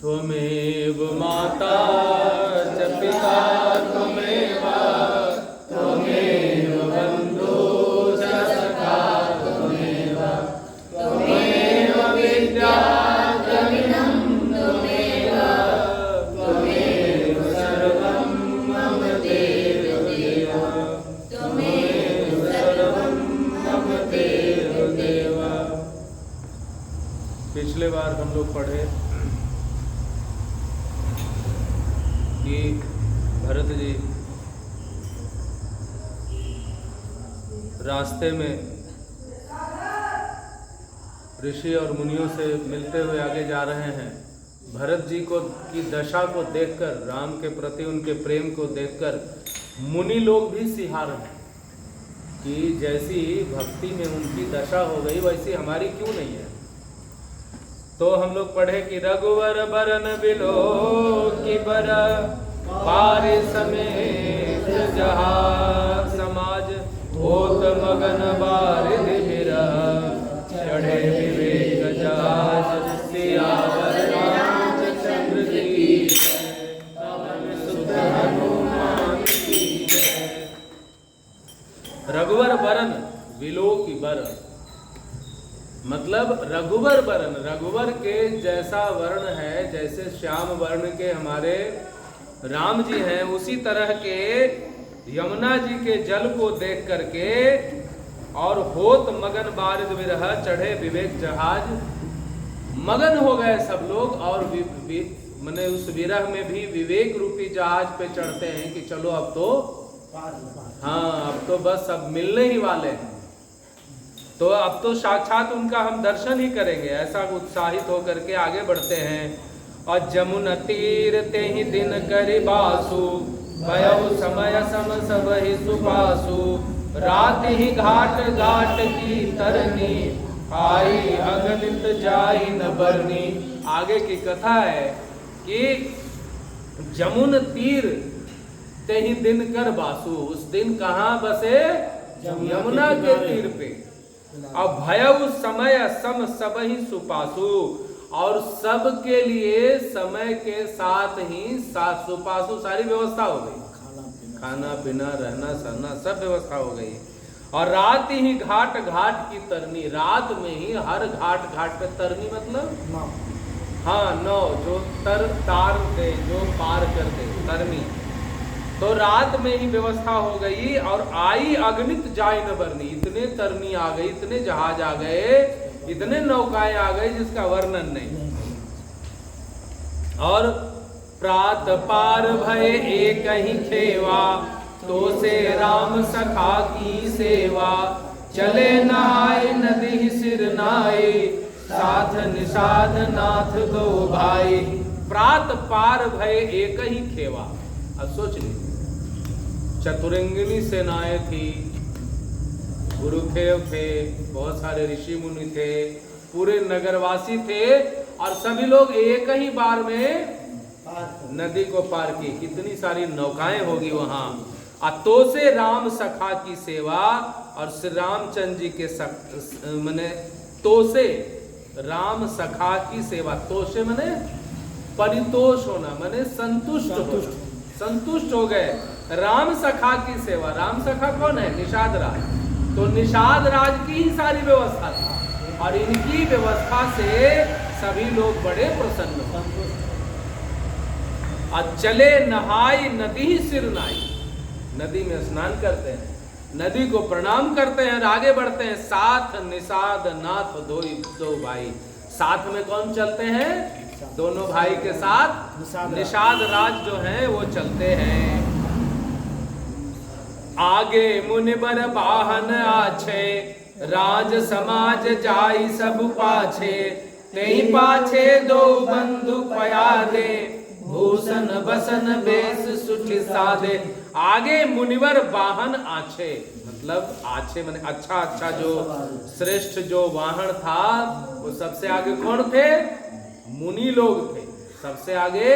त्वमेव माता च पिता त्वमेव, त्वमेव बन्धु च सखा त्वमेव, त्वमेव विद्या द्रविणं त्वमेव, त्वमेव सर्वं मम देव देव, त्वमेव सर्वं मम देव देव। पिछले बार हम लोग पढ़े कि भरत जी रास्ते में ऋषि और मुनियों से मिलते हुए आगे जा रहे हैं। भरत जी को की दशा को देखकर, राम के प्रति उनके प्रेम को देखकर मुनि लोग भी सिहार हैं कि जैसी भक्ति में उनकी दशा हो गई वैसी हमारी क्यों नहीं है। तो हम लोग पढ़े कि रघुवर बरन बिलो की बर पारे समेत जहा समाज होत मगन बारिद बिरह चढ़े विवेक जहाज सियावर रामचंद्र की पवन सुत हनुमान की। रघुवर बरन बिलो की बर मतलब रघुवर वर्ण, रघुवर के जैसा वर्ण है, जैसे श्याम वर्ण के हमारे राम जी हैं, उसी तरह के यमुना जी के जल को देख करके और होत मगन बारिद विरह चढ़े विवेक जहाज, मगन हो गए सब लोग और मने उस विरह में भी विवेक रूपी जहाज पे चढ़ते हैं कि चलो अब तो हाँ अब तो बस अब मिलने ही वाले हैं, तो अब तो साक्षात उनका हम दर्शन ही करेंगे, ऐसा उत्साहित होकर के आगे बढ़ते हैं। और जमुना तीर ते ही दिन करि बासु, भयउ समय सम सब ही सुपासु, रात ही घाट घाट की तरनी, आई अगणित जाई न बरनी। आगे की कथा है कि जमुन तीर ते ही दिन कर बासु, उस दिन कहाँ बसे? यमुना के तीर पे। और भयउ समय सम सब ही सुपासु, और सब के लिए समय के साथ ही सुपासु सारी व्यवस्था हो गई, खाना पीना रहना सहना सब व्यवस्था हो गई। और रात ही घाट घाट की तरनी, रात में ही हर घाट घाट पे तरनी मतलब हाँ नौ जो तार दे, जो पार कर दे तरनी, तो रात में ही व्यवस्था हो गई। और आई अगणित जाय न बरनी, इतने तरनी आ गई, इतने जहाज आ गए, इतने नौकाएं आ गई जिसका वर्णन नहीं। और प्रात पार भय एक ही खेवा, तो से राम सखा की सेवा, चले नहाय नदी सिर नाय, साथ निषाद नाथ दो भाई। प्रात पार भय एक ही खेवा। अब सोच ली, चतुरंगिनी सेनाएं थी, गुरुखेव थे, बहुत सारे ऋषि मुनि थे, पूरे नगरवासी थे, और सभी लोग एक ही बार में नदी को पार की। कितनी सारी नौकाएं होगी वहां। तो से राम सखा की सेवा, और श्री रामचंद्र जी के मने तो से राम सखा की सेवा, तो से मने परितोष होना, मने संतुष्ट हो गए। राम सखा की सेवा, राम सखा कौन है? निषाद राज। तो निषाद राज की ही सारी व्यवस्था थी, और इनकी व्यवस्था से सभी लोग बड़े प्रसन्न हुए। और चले नहाई नदी सिर नाई, नदी में स्नान करते हैं, नदी को प्रणाम करते हैं और आगे बढ़ते हैं। साथ निषाद नाथ दो भाई, साथ में कौन चलते हैं? दोनों भाई के साथ निषाद राज जो हैं वो चलते हैं। आगे मुनिबर वाहन आछे, राज समाज जाई सब पाछे, तेहि पाछे दो बंधु पयादे, भूषण बसन बेस सुठि साधे। आगे मुनिवर वाहन आछे, मतलब आछे माने अच्छा अच्छा, जो श्रेष्ठ जो वाहन था वो सबसे आगे कौन थे? मुनि लोग थे, सबसे आगे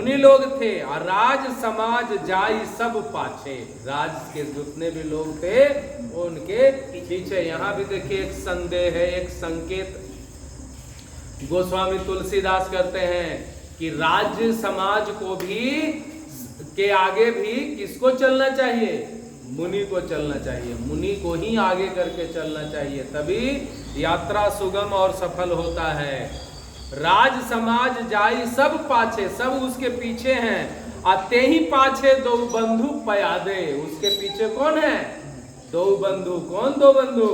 मुनि लोग थे। और राज समाज जाई सब पाछे, राज के जितने भी लोग थे वो उनके पीछे। यहाँ भी देखिए एक संदेह है, एक संकेत गोस्वामी तुलसीदास करते हैं कि राज्य समाज को भी के आगे भी किसको चलना चाहिए? मुनि को चलना चाहिए, मुनि को ही आगे करके चलना चाहिए, तभी यात्रा सुगम और सफल होता है। राज समाज जाई सब पाछे, सब उसके पीछे हैं। आते ही पाछे दो बंधु पयादे, उसके पीछे कौन है? दो बंधु। कौन दो बंधु?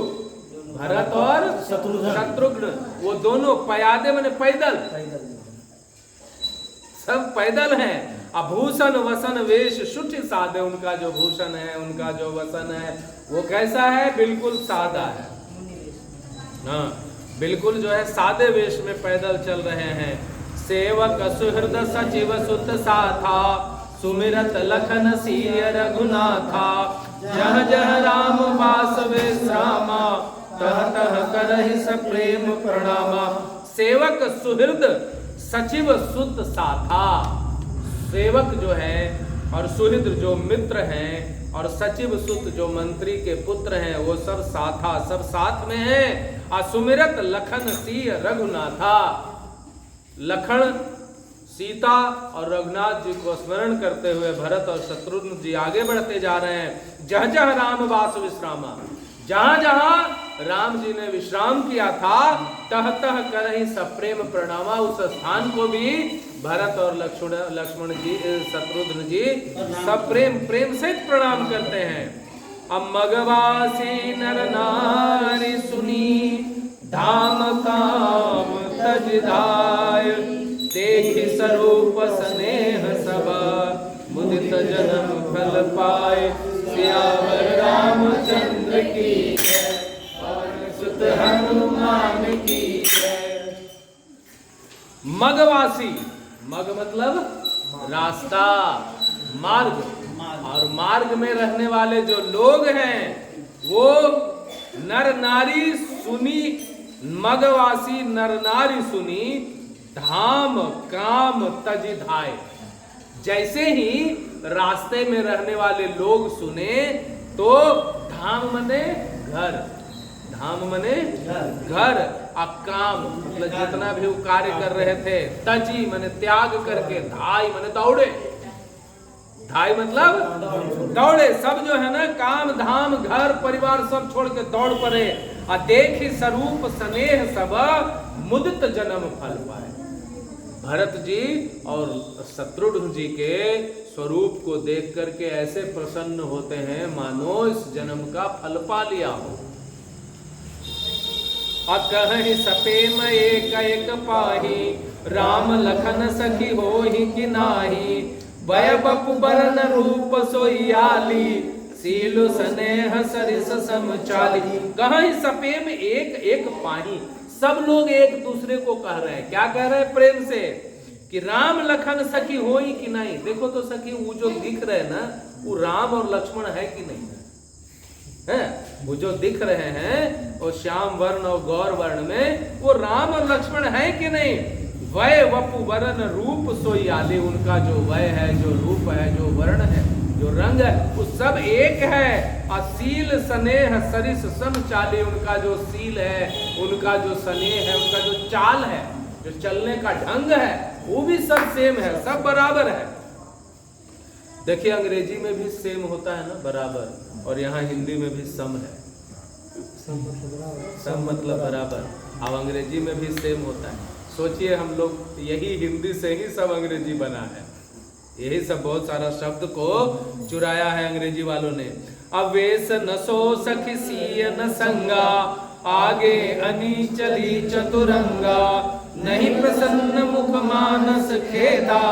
भरत और शत्रुघ्न। वो दोनों पयादे माने पैदल, सब पैदल हैं। अभूषण वसन वेश शुठ सादे, उनका जो भूषण है, उनका जो वसन है वो कैसा है? बिल्कुल सादा है। हाँ, बिल्कुल जो है सादे वेश में पैदल चल रहे हैं। सेवक सुहृद सचिव सुत साथा, सुमिरत लखन सिय रघुनाथा। जह जह राम वास विश्रामा, तह तह करहि सप्रेम प्रणामा। सेवक सुहृद सचिव सुत साथा, सेवक जो है और सुहृद जो मित्र हैं और सचिव सुत जो मंत्री के पुत्र हैं, वो सब साथा, सब साथ में हैं। असुमिरत लखन सिय रघुनाथा, लखन सीता और रघुनाथ जी को स्मरण करते हुए भरत और शत्रुघ्न जी आगे बढ़ते जा रहे हैं। जह जह राम वास विश्रामा, जहां जहां राम जी ने विश्राम किया था, तह तह करहि सप्रेम प्रणामा, उस स्थान को भी भरत और लक्ष्मण जी, शत्रुघ्न जी सप्रेम, प्रेम से प्रणाम करते हैं। अब मगवासी नर नारी सुनी, धाम काम तज धाय। देखि स्वरूप स्नेह सब, मुदित जन्म फल पाए। सियावर रामचंद्र की जय, पवन सुत हनुमान की जय। मगवासी, मग मतलब रास्ता, मार्ग, और मार्ग में रहने वाले जो लोग हैं वो नर नारी सुनी, मगवासी नर नारी सुनी, धाम काम तजि धाय। जैसे ही रास्ते में रहने वाले लोग सुने तो धाम मने घर, धाम मने घर, और काम मतलब जितना भी वो कार्य कर रहे थे, तजी मने त्याग करके, धाई मने दौड़े, धाई मतलब दौड़े, सब जो है ना काम धाम घर परिवार सब छोड़ के दौड़ पड़े। और देखी स्वरूप स्नेह सब, मुदित जन्म फल पाए। भरत जी और शत्रुघ्न जी के स्वरूप को देख करके ऐसे प्रसन्न होते हैं मानो इस जन्म का फल पा लिया हो। अकहि सपेम एक एक पाही, राम लखन सखी होहि कि नाही। भय बपु बरन रूप सोयाली, सीलु स्नेह सरिस समचाली। कहीं सपेम एक एक पाही, सब लोग एक दूसरे को कह रहे हैं, क्या कह रहे हैं प्रेम से, कि राम लखन सखी होई कि नहीं। देखो तो सखी वो जो दिख रहे हैं ना, वो राम और लक्ष्मण है कि नहीं है? वो जो दिख रहे हैं वो श्याम वर्ण और गौर वर्ण में वो राम और लक्ष्मण है कि नहीं। वय वपु वरण रूप सोयाली, उनका जो वय है, जो रूप है, जो वर्ण है, जो रंग है, वो सब एक है। असील स्नेह सरिस समचाली, उनका जो सील है, उनका जो स्नेह है, उनका जो चाल है, जो चलने का ढंग है, वो भी सब सेम है, सब बराबर है। देखिए अंग्रेजी में भी सेम होता है ना, बराबर, और यहाँ हिंदी में भी सम है, सम मतलब बराबर। अब अंग्रेजी में भी सेम होता है। सोचिए हम लोग यही हिंदी से ही सब अंग्रेजी बना है, यही सब बहुत सारा शब्द को चुराया है अंग्रेजी वालों ने। अवेश नसो सखी सीय न संगा, आगे अनी चली चतुरंगा। नहीं प्रसन्न मुख मानस खेदा,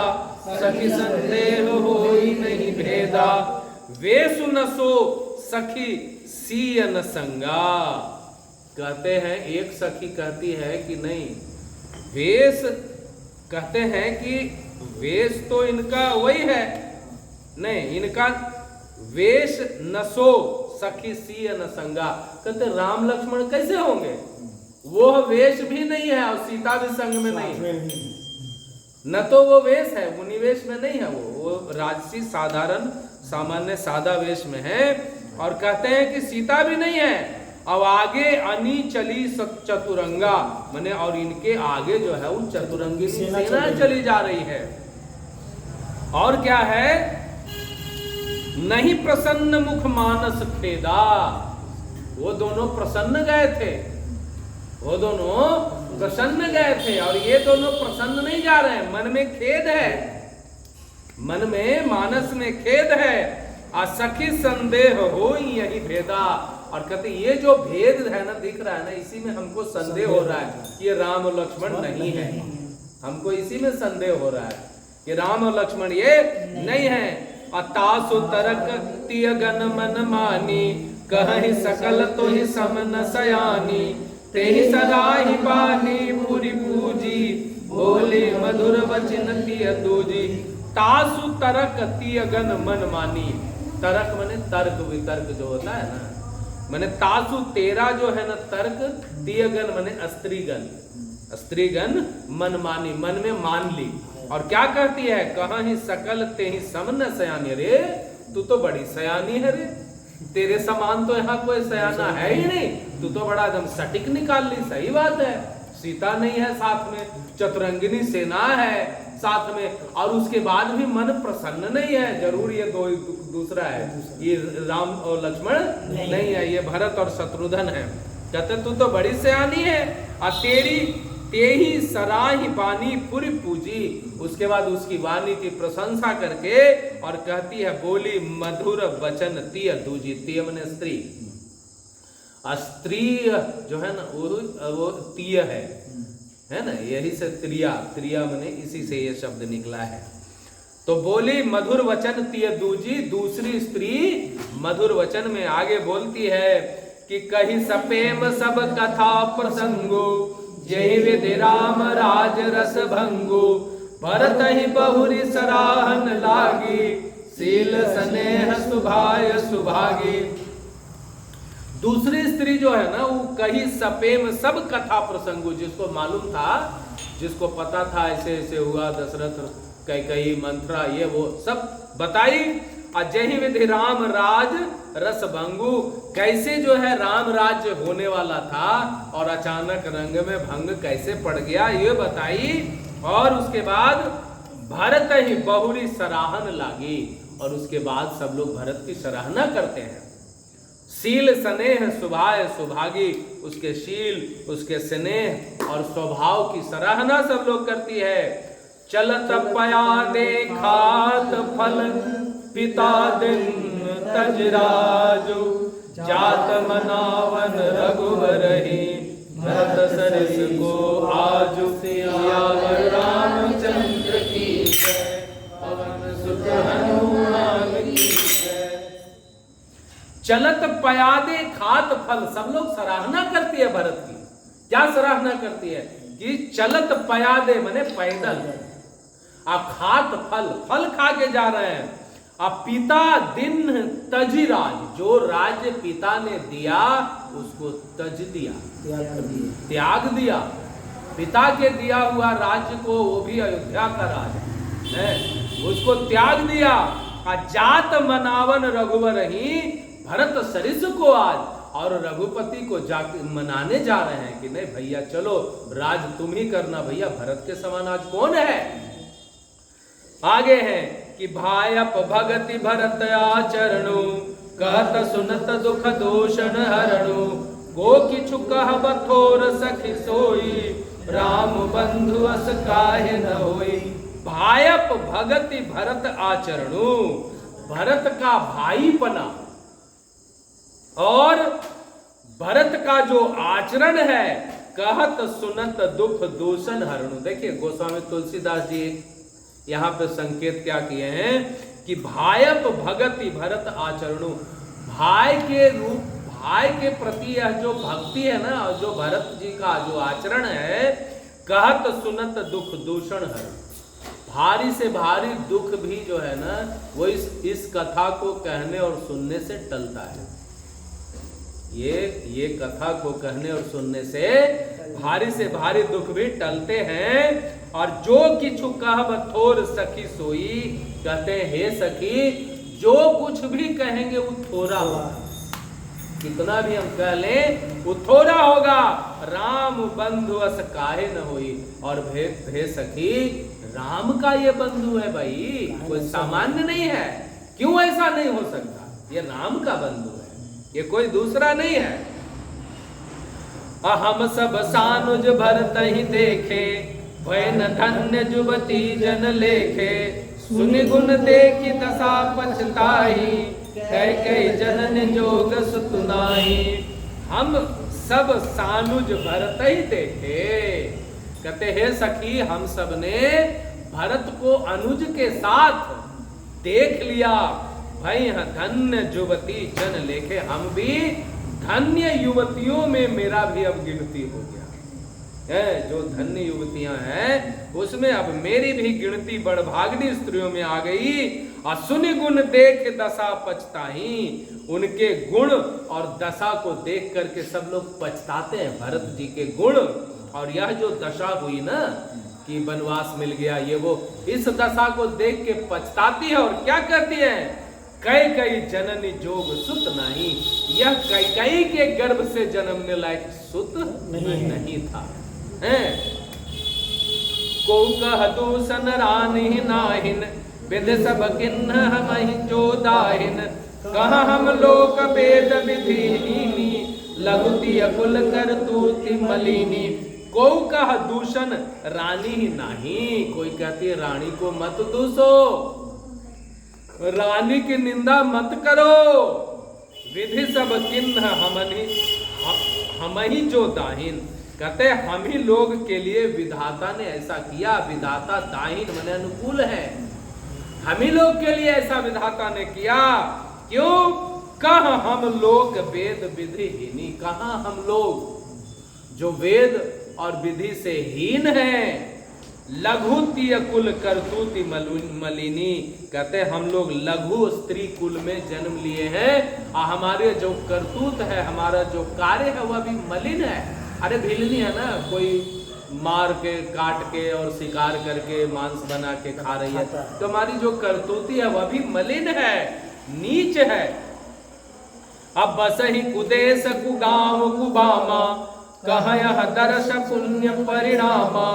सखी संदेह होई नहीं भेदा। वेसु नसो सखी सीय न संगा, कहते हैं एक सखी कहती है कि नहीं, वेश कहते हैं कि वेश तो इनका वही है, नहीं इनका वेश नसो सखी सीय न संगा। कहते राम लक्ष्मण कैसे होंगे, वो वेश भी नहीं है और सीता भी संग में नहीं, न तो वो वेश है, वो निवेश में नहीं है, वो राजसी साधारण सामान्य सादा वेश में है। और कहते हैं कि सीता भी नहीं है। अब आगे अनी चली चतुरंगा, माने और इनके आगे जो है वो चतुरंगी सेना चली जा रही है। और क्या है, नहीं प्रसन्न मुख मानस खेदा, वो दोनों प्रसन्न गए थे, वो दोनों प्रसन्न गए थे, और ये दोनों प्रसन्न नहीं जा रहे हैं, मन में खेद है, मन में मानस में खेद है। असखी संदेह हो यही भेदा, और कहते ये जो भेद है ना दिख रहा है ना, इसी में हमको संदेह हो रहा है कि ये राम और लक्ष्मण नहीं है, हमको इसी में संदेह हो रहा है कि राम और लक्ष्मण ये नहीं है। अतासु तरक तिय गन मन मानी, कहि सकल तो ही समन सयानी, तेहि सराहि पानी पूरी पूजी, बोले मधुर वचन तिय दूजी। तासु तरक तिय गन मन मानी, तरक माने तर्क वितर्क जो होता है ना, माने तासु तेरा जो है ना तर्क, तियगन माने स्त्रीगण, स्त्रीगण मन मानी, मन में मान ली। और क्या कहती है, कहाँ ही सकल ते ही समन सयानी, रे तू तो बड़ी सयानी है रे, तेरे समान तो यहाँ कोई सयाना है ही नहीं, तू तो बड़ा एकदम सटीक निकाल ली। सही बात है, सीता नहीं है साथ में, चतुरंगिनी सेना है साथ में, और उसके बाद भी मन प्रसन्न नहीं है। जरूर ये दो दूसरा है, ये राम और लक्ष्मण नहीं है, ये भरत और शत्रुघ्न है। कहते तू तो बड़ी सयानी है, और तेरी तेही सराही बानी पूरी पूजी। उसके बाद उसकी वाणी की प्रशंसा करके और कहती है, बोली मधुर वचन तिय दूजी, तिय मने स्त्री, स्त्री जो है ना वो तिय है ना, यही से त्रिया, त्रिया मने इसी से ये शब्द निकला है। तो बोली मधुर वचन तिय दूजी, दूसरी स्त्री मधुर वचन में आगे बोलती है कि कही सपेम सब कथा प्रसंगो, यही विधि राम राज रस भंगो, भरत ही बहुरी सराहन लागी, शील स्नेह सुभाय सुभागी। दूसरी स्त्री जो है ना वो कही सपेम सब कथा प्रसंगो, जिसको मालूम था, जिसको पता था ऐसे ऐसे हुआ, दशरथ कैकेयी मंत्रा ये वो सब बताई। अजय विधि राम राज रस भंगु, कैसे जो है राम राज्य होने वाला था और अचानक रंग में भंग कैसे पड़ गया ये बताई। और उसके बाद भरत ही बहुरी सराहन लागी, और उसके बाद सब लोग भरत की सराहना करते हैं। शील स्नेह सुभाय सुभागी, उसके शील उसके स्नेह और स्वभाव की सराहना सब लोग करती है। चलत पया देखात फल पिता दिन तजराजु, जात मनावन रघुवर ही, भरत सरिस को आजु, सियावर रामचंद्र की जय, पवन सुत हनुमान की जय। चलत पयादे खात फल, सब लोग सराहना करती है भरत की। क्या सराहना करती है कि चलत पयादे माने पैदल, आप खात फल, फल खा के जा रहे हैं। अब पिता दिन तजिराज, जो राज्य पिता ने दिया उसको तज दिया, त्याग दिया। पिता के दिया हुआ राज्य को, वो भी अयोध्या का राज्य है, उसको त्याग दिया। जात मनावन रघुवर ही, भरत सरिस को आज, और रघुपति को जाके मनाने जा रहे हैं कि नहीं भैया चलो राज तुम ही करना भैया, भरत के समान आज कौन है। आगे है कि भायप भगति भरत आचरणु, कहत सुनत दुख दूषण हरणु, गो किछु कह बथोर सखी सोई, राम बंधु अस काहे न होई। भायप भगति भरत आचरणु, भरत का भाईपना और भरत का जो आचरण है, कहत सुनत दुख दूषण हरणु। देखिए गोस्वामी तुलसीदास जी यहाँ पे संकेत क्या किए हैं कि भायप भगति भरत आचरणु, भाई के रूप, भाई के प्रति यह जो भक्ति है ना, जो भरत जी का जो आचरण है, कहत सुनत दुख दूषण हरणु, भारी से भारी दुख भी जो है ना वो इस कथा को कहने और सुनने से टलता है। ये कथा को कहने और सुनने से भारी दुख भी टलते हैं। और जो किछु कहब थोर सखी सोई, कहते हैं हे सखी जो कुछ भी कहेंगे वो थोड़ा होगा, कितना भी हम कह लें वो थोड़ा होगा। राम बंधु अस काहे न होई, और भे सखी राम का ये बंधु है भाई, कोई सामान्य नहीं है। क्यों ऐसा नहीं हो सकता? ये राम का बंधु है, ये कोई दूसरा नहीं है। हम सब सानुज भरत ही देखे, भय न धन्य जुबती जन लेखे, सुनि गुण देखी दशा पछताई, कई कई जनन जोग सुतनाई। हम सब सानुज भरत ही देखे, कहते हे सखी हम सब ने भरत को अनुज के साथ देख लिया। भाई धन्य युवती जन लेखे, हम भी धन्य युवतियों में मेरा भी अब गिनती हो गया है। जो धन्य युवतियां हैं उसमें अब मेरी भी गिनती बड़भागिनी स्त्रियों में आ गई। और सुनि गुण देख दशा पछताही, उनके गुण और दशा को देख करके सब लोग पछताते हैं भरत जी के गुण। और यह जो दशा हुई ना कि वनवास मिल गया ये वो, इस दशा को देख के पछताती है। और क्या करती है? कई कई जननी जोग सुत नहीं, यह कई कई के गर्भ से जन्मने लायक सुत नहीं था। को कह दूषण रानी नाहिन, विध सब किन्ह हमहि जो दाहिन, कहा हम लोक वेद विधिहीनी, लघुति अकुल कर तूति मलिनी। को कह दूषण रानी ही नहीं, कोई कहती है रानी को मत दूसो, रानी की निंदा मत करो। विधि सब किन्ह हम ही जो दाहिन, कहते हम ही लोग के लिए विधाता ने ऐसा किया। विधाता दाहिन माने अनुकूल है, हम ही लोग के लिए ऐसा विधाता ने किया। क्यों? कह हम लोग वेद विधिहीनी, कहा हम लोग जो वेद और विधि से हीन है। लघुति कुल करतूति मलिनी, कहते हम लोग लघु स्त्री कुल में जन्म लिए हैं और हमारे जो करतूत है, हमारा जो कार्य है वह भी मलिन है। अरे भिलनी है ना, कोई मार के काट के और शिकार करके मांस बना के खा रही है, तो हमारी जो करतूती है वह भी मलिन है, नीच है। अब बस ही कुदेश कुगांव कुबामा, कह यह दर्श पुण्य परिणामा,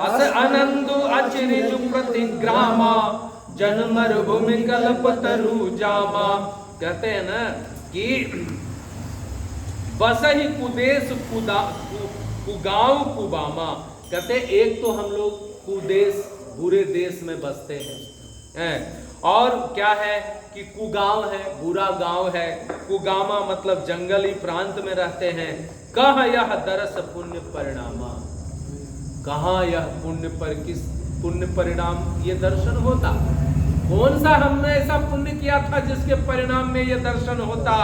अस आनंदु अचिरिजु प्रतिग्रामा, जन मरुभूमि कल्प तरु जामा। कहते हैं ना कि बस ही कुदेश कुगांव कुबामा, कहते एक तो हम लोग कुदेश बुरे देश में बसते हैं, और क्या है कि कुगांव है, बुरा गांव है। कुगामा मतलब जंगली प्रांत में रहते हैं। कह यह दरस पुण्य परिणामा, कहाँ यह पुण्य पर किस पुण्य परिणाम ये दर्शन होता? कौन सा हमने ऐसा पुण्य किया था जिसके परिणाम में ये दर्शन होता?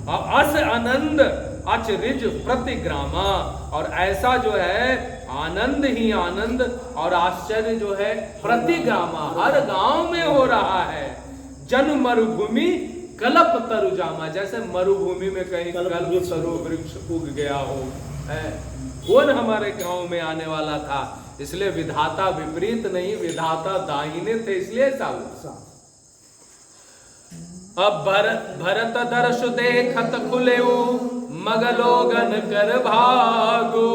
अस आनंद अचरिज प्रतिग्रामा, और ऐसा जो है आनंद ही आनंद और आश्चर्य जो है प्रतिग्रामा हर गांव में हो रहा है। जन मरुभूमि कल्प तरुजामा, जैसे मरुभूमि में कहीं कल्प तरु वृक्ष उग गया हो, कौन हमारे गांव में आने वाला था? इसलिए विधाता विपरीत नहीं, विधाता दाहिने थे, इसलिए ऐसा हुआ। अब भरत दर्श देखत खुलेऊ, मगलोगन कर भागो,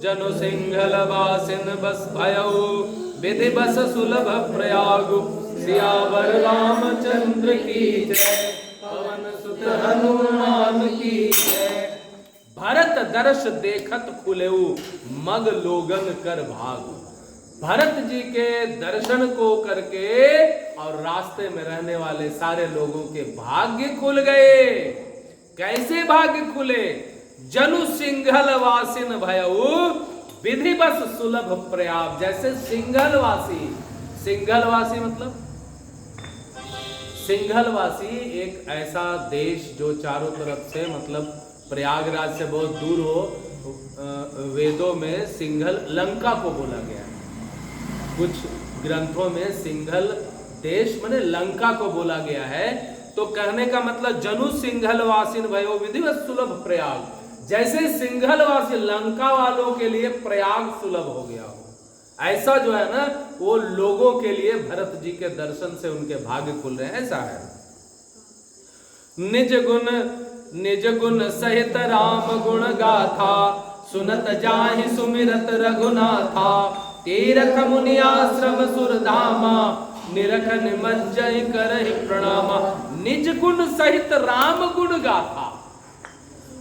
जनु सिंघल वासिन बस भयऊ, विधि बस सुलभ प्रयागु, सियावर रामचंद्र की जय, पवन सुत हनुमान की जय। भरत दर्श देखत खुलेऊ, मग लोगन कर भाग। भरत जी के दर्शन को करके और रास्ते में रहने वाले सारे लोगों के भाग्य खुल गए। कैसे भाग्य खुले? जनु सिंघल वासिन भयऊ, विधि बस सुलभ प्रयाग। जैसे सिंघलवासी, सिंघलवासी मतलब सिंघलवासी एक ऐसा देश जो चारों तरफ से मतलब प्रयागराज से बहुत दूर हो। वेदों में सिंघल लंका को बोला गया है, कुछ ग्रंथों में सिंघल देश माने लंका को बोला गया है। तो कहने का मतलब जनु सिंघल वासिन भयो विधिवत सुलभ प्रयाग, जैसे सिंघल वासी लंका वालों के लिए प्रयाग सुलभ हो गया हो, ऐसा जो है ना वो लोगों के लिए भरत जी के दर्शन से उनके भाग्य खुल रहे हैं, ऐसा है। निज गुण सहित राम गुण गाथा, सुनत जाहि सुमिरत रघुनाथा, तीरथ मुनि आश्रम सुरधामा, निरख निमज्जय करहि प्रणामा। निज गुण सहित राम गुण गाथा,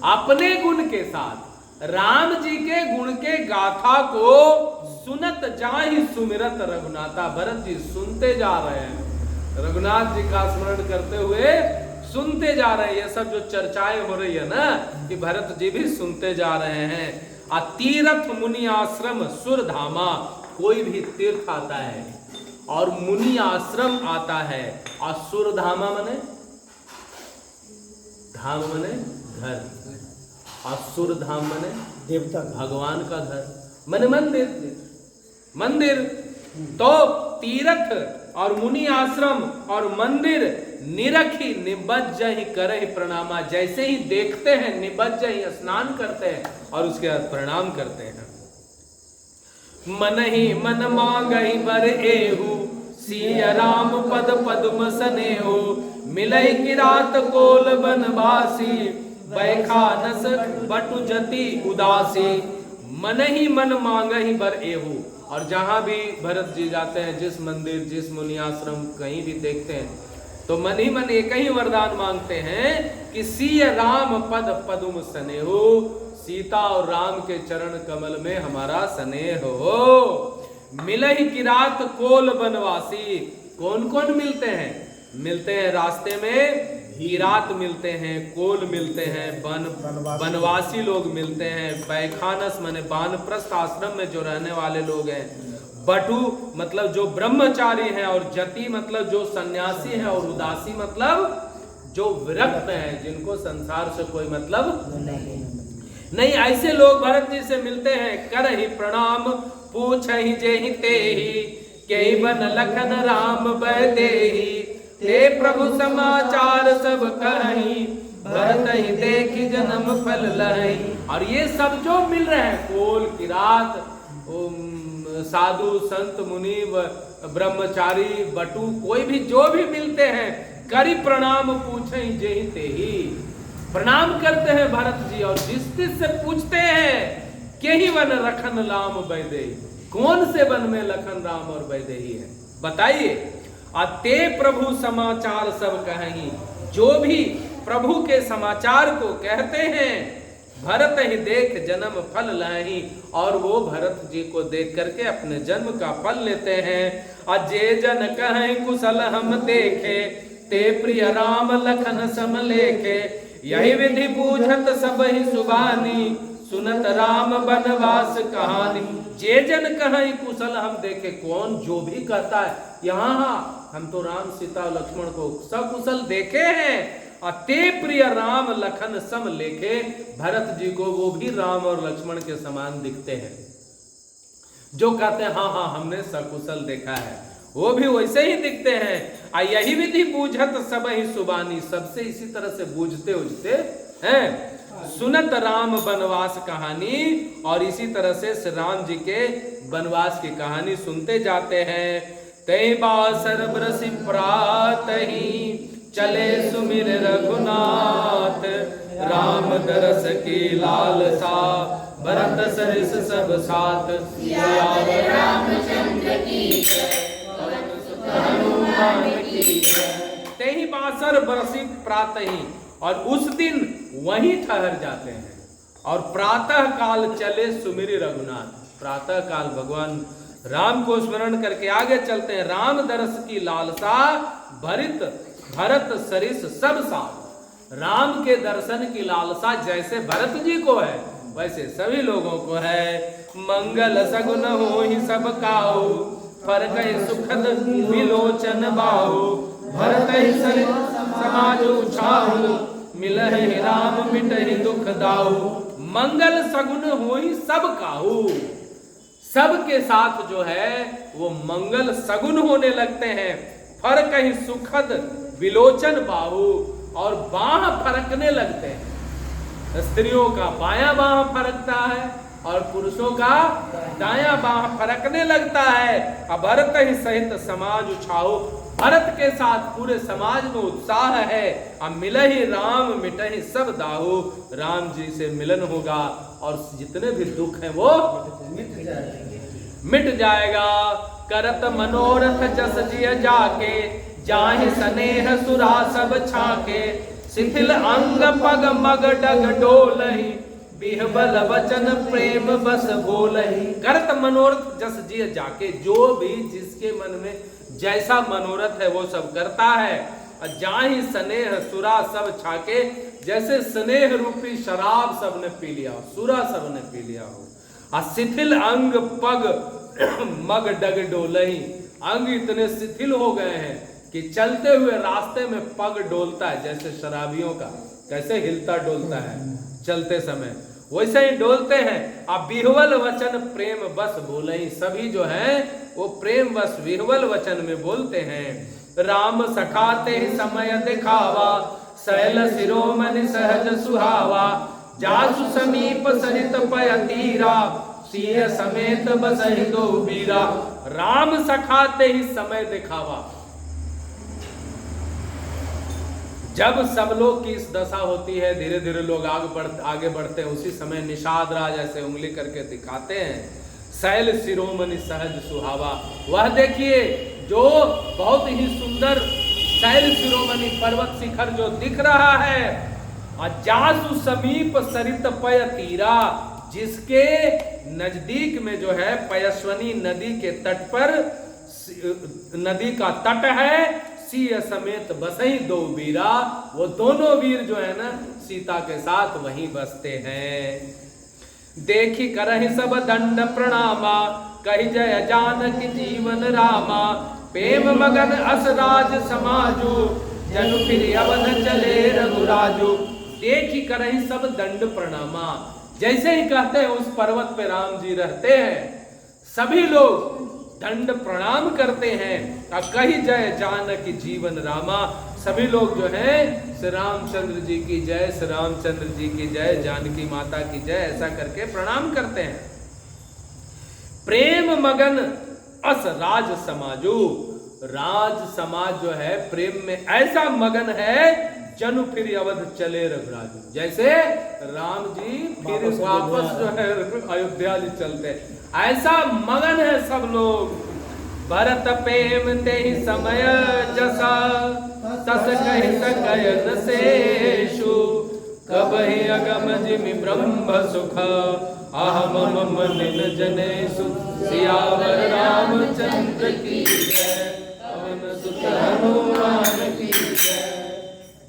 अपने गुण के साथ राम जी के गुण के गाथा को सुनत जाहि सुमिरत रघुनाथा, भरत जी सुनते जा रहे हैं, रघुनाथ जी का स्मरण करते हुए सुनते जा रहे हैं। ये सब जो चर्चाएं हो रही है ना कि भरत जी भी सुनते जा रहे हैं। तीरथ मुनि आश्रम सुरधामा, कोई भी तीर्थ आता है और मुनि आश्रम आता है, और सुरधामा मने धाम मने घर, और सुरधाम मने देवता भगवान का घर मने मंदिर, मंदिर। तो तीर्थ और मुनि आश्रम और मंदिर निरखी निबज्जहि करहि प्रणामा, जैसे ही देखते हैं निबज्जहि स्नान करते हैं और उसके बाद प्रणाम करते हैं। मन ही मन मांगहि बर एहु, सिय राम पद पद्म सनेहु, मिलहि किरात कोल बनवासी, बैखानस बटु जति उदासी। मन ही मन मांगहि बर एहु, और जहां भी भरत जी जाते हैं, जिस मंदिर जिस मुनि आश्रम कहीं भी देखते हैं, तो मन ही मन एक ही वरदान मांगते हैं कि सिय राम पद पद्म स्नेहो, सीता और राम के चरण कमल में हमारा स्नेह हो। मिलहि किरात कोल बनवासी, कौन कौन मिलते हैं? मिलते हैं रास्ते में किरात मिलते हैं, कोल मिलते हैं, बनवासी लोग मिलते हैं, बैखानस माने वानप्रस्थ आश्रम में जो रहने वाले लोग हैं, बटु मतलब जो ब्रह्मचारी हैं, और जति मतलब जो सन्यासी हैं, और उदासी मतलब जो विरक्त हैं, जिनको संसार से कोई मतलब नहीं। ऐसे लोग भरत जी से मिलते हैं। करहि प्रणाम पूछहि जेहि तेहि, केहि बन लखन राम बैदेहि, ते प्रभु समाचार सब कहहि, भरत ही देखि जन्म फल लहि। और ये सब जो मिल रहे हैं, कोल किरात साधु संत मुनि ब्रह्मचारी बटु, कोई भी जो भी मिलते हैं, करि प्रणाम पूछे जेहि तेहि, प्रणाम करते हैं भरत जी। और जिस से पूछते हैं केहि वन लखन राम बैदेही, कौन से वन में लखन राम और बैदेही है बताइए। ते प्रभु समाचार सब कहीं, जो भी प्रभु के समाचार को कहते हैं, भरत ही देख जन्म फल लाही, और वो भरत जी को देख करके अपने जन्म का फल लेते हैं। अजय जन कहें कुशल हम देखे, ते प्रिय राम लखन सम लेखे, यही विधि पूछत सब ही सुबानी, सुनत राम बनवास कहानी। जे जन कहें कुशल हम देखे, कौन जो भी कहता है यहाँ हम तो राम सीता लक्ष्मण को सकुशल देखे हैं, अते प्रिय राम लखन सम लेखे, भरत जी को वो भी राम और लक्ष्मण के समान दिखते हैं। जो कहते हैं हाँ हाँ हमने सकुशल देखा है, वो भी वैसे ही दिखते हैं। यही विधि बूझत सब ही सुबानी, सबसे इसी तरह से बूझते उजते हैं। सुनत राम बनवास कहानी, और इसी तरह से श्री राम जी के बनवास की कहानी सुनते जाते हैं। तै बासर बरसि प्रातहि, चले सुमिर रघुनाथ, राम दरस की लालसा, भरत सरिस सब साथ, सियावर रामचंद्र की हनुमान की। तै बासर बरसि प्रातहि, और उस दिन वहीं ठहर जाते हैं, और प्रातः काल चले सुमिरि रघुनाथ, प्रातः काल भगवान राम को स्मरण करके आगे चलते हैं। राम दरस की लालसा, भरत सरिस सब साथ, राम के दर्शन की लालसा जैसे भरत जी को है, वैसे सभी लोगों को है। मंगल सगुन होहि सब काहू, फरकहि सुखद विलोचन बाहु, भरत ही सरिस समाज उछाहु, मिलहि राम मिटहि दुख दाहु। मंगल सगुन होहि सब काहू, सबके साथ जो है वो मंगल सगुन होने लगते हैं। फर कहीं सुखद विलोचन बाहु, और बाह फरकने लगते हैं। स्त्रियों का बायां बाह फरकता है और पुरुषों का दायां बाह फरकने लगता है। अब भरत ही सहित समाज उछाओ, भरत के साथ पूरे समाज में उत्साह है। अब मिले ही राम मिटहि सब दाहु, राम जी से मिलन होगा और जितने भी दुख हैं वो मिट जाएगा। करत मनोरथ जस जिय जाके, जाहि स्नेह सुरा सब छाके, शिथिल अंग पग मग डग डोलहि, बिहबल वचन प्रेम बस बोलहि। करत मनोरथ जस जिय जाके, जो भी जिसके मन में जैसा मनोरथ है वो सब करता है। और जाहि स्नेह सुरा सब छाके, जैसे स्नेह रूपी शराब सबने पी लिया हो, सुरा सबने पी लिया हो। और शिथिल अंग पग मग डग डोलहि, अंग इतने शिथिल हो गए हैं कि चलते हुए रास्ते में पग डोलता है, जैसे शराबियों का कैसे हिलता डोलता है चलते समय, वैसे ही डोलते हैं। अब विह्वल वचन प्रेम बस बोलहि, सभी जो है वो प्रेम बस विह्वल वचन में बोलते हैं। राम सखाते समय दिखावा, शैल शिरोमणि सहज सुहावा, जासु समीप सरित पय तीरा, सिंह समेत बसहि दो बीरा। राम सखाते ही समय दिखावा, जब सब लोग की इस दशा होती है, धीरे धीरे लोग आगे बढ़ते हैं, उसी समय निषाद राज ऐसे उंगली करके दिखाते हैं। शैल शिरोमणि सहज सुहावा, वह देखिए जो बहुत ही सुंदर शैल शिरोमणि पर्वत शिखर जो दिख रहा है। जासु समीप सरित पय तीरा, जिसके नजदीक में जो है पयस्वनी नदी के तट पर नदी का तट है, सिंह समेत बसहि दो वीरा, वो दोनों वीर जो है ना सीता के साथ वहीं बसते हैं। देखी करहि सब दंड प्रणामा, कहि जय जानकी जीवन रामा, प्रेम मगन असराज समाजु, जनु फिर अवध चले रघुराजु। देखी करहि सब दंड प्रणामा, जैसे ही कहते हैं उस पर्वत पे राम जी रहते हैं, सभी लोग दंड प्रणाम करते हैं। कही जय जानकी जीवन रामा, सभी लोग जो हैं श्री रामचंद्र जी की जय, श्री रामचंद्र जी की जय, जानकी माता की जय, ऐसा करके प्रणाम करते हैं। प्रेम मगन अस राज समाजू, राज समाज जो है प्रेम में ऐसा मगन है, जनु फिर अवध चले रघुराजू, जैसे राम जी फिर वापस जो है अयोध्या जी चलते, ऐसा मगन है सब लोग। भरत प्रेम ते ही समय जसा, तस कहि सकयन शेषु, कबहि अगम जिमि ब्रह्म सुख, अहम मम निन जनेषु। सियावर रामचंद्र की जय, पवन सुत हनुमान की जय।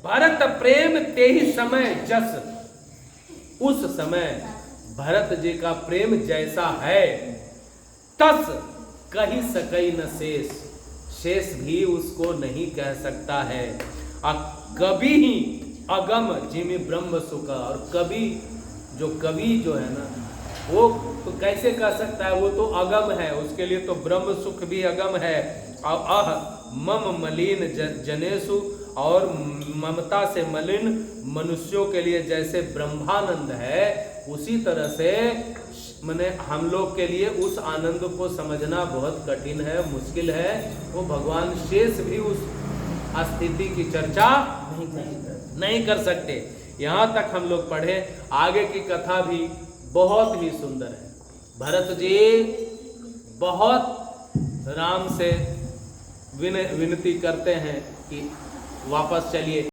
भरत प्रेम ते ही समय जस, उस समय भरत जी का प्रेम जैसा है, तस कही सकई न शेष, शेष भी उसको नहीं कह सकता है। कभी ही अगम जिमि ब्रह्म सुख, और कभी जो कवि जो है ना वो तो कैसे कह सकता है, वो तो अगम है, उसके लिए तो ब्रह्म सुख भी अगम है। अह मम मलिन जनेषु, और ममता से मलिन मनुष्यों के लिए जैसे ब्रह्मानंद है, उसी तरह से मैंने हम लोग के लिए उस आनंद को समझना बहुत कठिन है, मुश्किल है। वो भगवान शेष भी उस स्थिति की चर्चा नहीं कर सकते। यहाँ तक हम लोग पढ़े, आगे की कथा भी बहुत ही सुंदर है। भरत जी बहुत राम से विनती करते हैं कि वापस चलिए।